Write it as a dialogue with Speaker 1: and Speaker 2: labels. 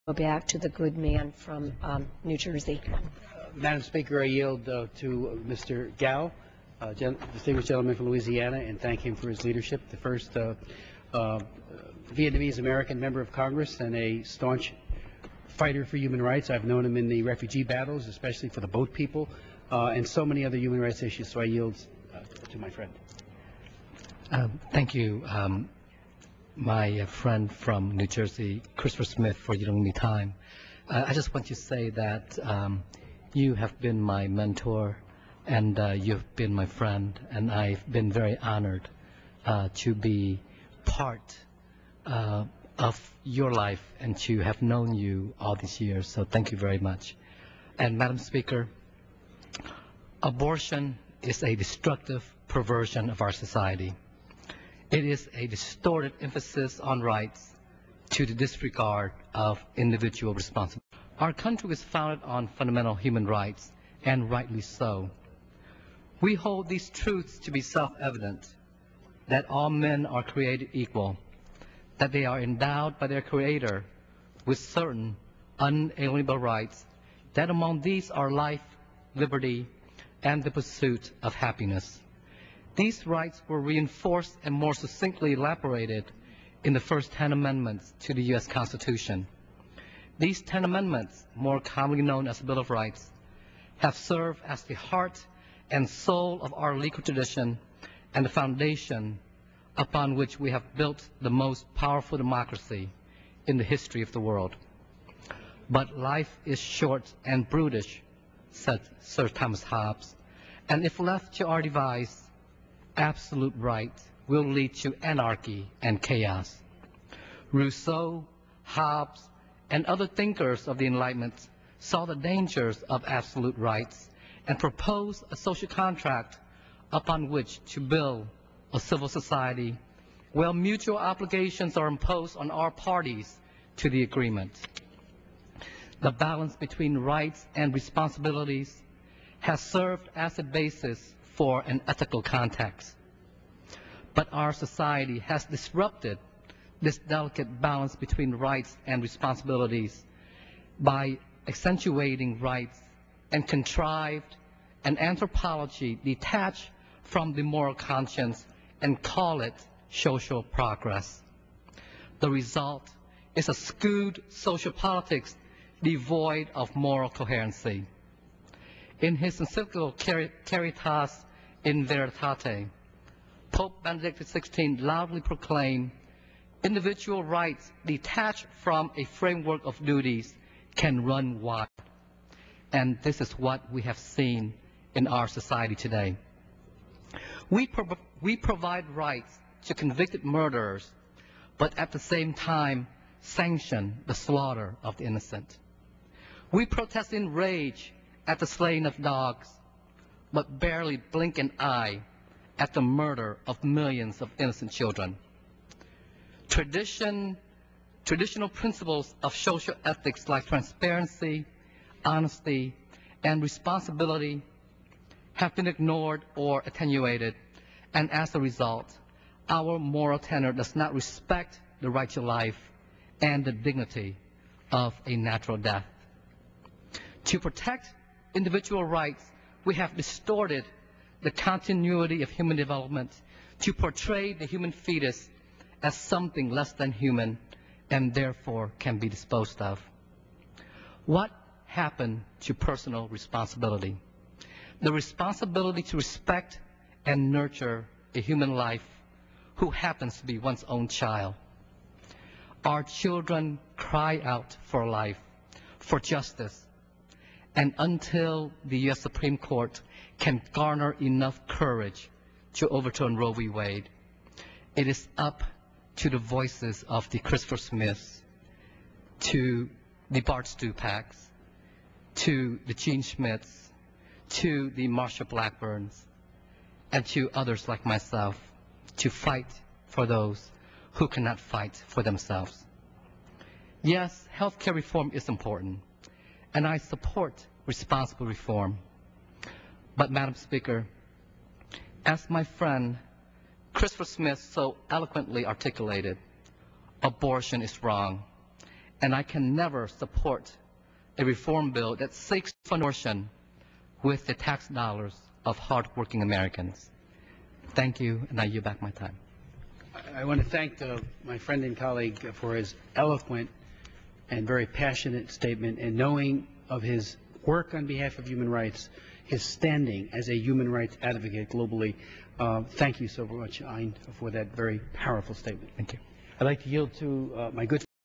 Speaker 1: Go back to the good man from New Jersey.
Speaker 2: Madam Speaker, I yield to Mr. Gao, distinguished gentleman from Louisiana, and thank him for his leadership. The first Vietnamese American member of Congress and a staunch fighter for human rights. I've known him in the refugee battles, especially for the boat people, and so many other human rights issues. So I yield to my friend.
Speaker 3: Thank you, my friend from New Jersey, Christopher Smith, for giving me time. I just want to say that you have been my mentor and you've been my friend, and I've been very honored to be part of your life and to have known you all these years. So thank you very much. And Madam Speaker, abortion is a destructive perversion of our society. It is a distorted emphasis on rights to the disregard of individual responsibility. Our country is founded on fundamental human rights, and rightly so. We hold these truths to be self-evident, that all men are created equal, that they are endowed by their Creator with certain unalienable rights, that among these are life, liberty, and the pursuit of happiness. These rights were reinforced and more succinctly elaborated in the first 10 amendments to the U.S. Constitution. These 10 amendments, more commonly known as the Bill of Rights, have served as the heart and soul of our legal tradition and the foundation upon which we have built the most powerful democracy in the history of the world. But life is short and brutish, said Sir Thomas Hobbes, and if left to our device, absolute right will lead to anarchy and chaos. Rousseau, Hobbes, and other thinkers of the Enlightenment saw the dangers of absolute rights and proposed a social contract upon which to build a civil society where mutual obligations are imposed on all parties to the agreement. The balance between rights and responsibilities has served as a basis for an ethical context. But our society has disrupted this delicate balance between rights and responsibilities by accentuating rights and contrived an anthropology detached from the moral conscience and call it social progress. The result is a skewed social politics devoid of moral coherency. In his encyclical Caritas in Veritate, Pope Benedict XVI loudly proclaimed, individual rights detached from a framework of duties can run wild. And this is what we have seen in our society today. We provide rights to convicted murderers, but at the same time sanction the slaughter of the innocent. We protest in rage at the slaying of dogs, but barely blink an eye at the murder of millions of innocent children. Traditional principles of social ethics like transparency, honesty, and responsibility have been ignored or attenuated, and as a result, our moral tenor does not respect the right to life and the dignity of a natural death. To protect individual rights, we have distorted the continuity of human development to portray the human fetus as something less than human and therefore can be disposed of. What happened to personal responsibility? The responsibility to respect and nurture a human life who happens to be one's own child. Our children cry out for life, for justice, and until the U.S. Supreme Court can garner enough courage to overturn Roe v. Wade, it is up to the voices of the Christopher Smiths, to the Bart Stupaks, to the Gene Schmidts, to the Marsha Blackburns, and to others like myself, to fight for those who cannot fight for themselves. Yes, healthcare reform is important, and I support responsible reform. But, Madam Speaker, as my friend Christopher Smith so eloquently articulated, abortion is wrong, and I can never support a reform bill that seeks funding with the tax dollars of hardworking Americans. Thank you, and I yield back my time.
Speaker 2: I want to thank my friend and colleague for his eloquent and very passionate statement, and knowing of his work on behalf of human rights, his standing as a human rights advocate globally. Thank you so much, Ein, for that very powerful statement.
Speaker 3: Thank you.
Speaker 2: I'd like to yield to my good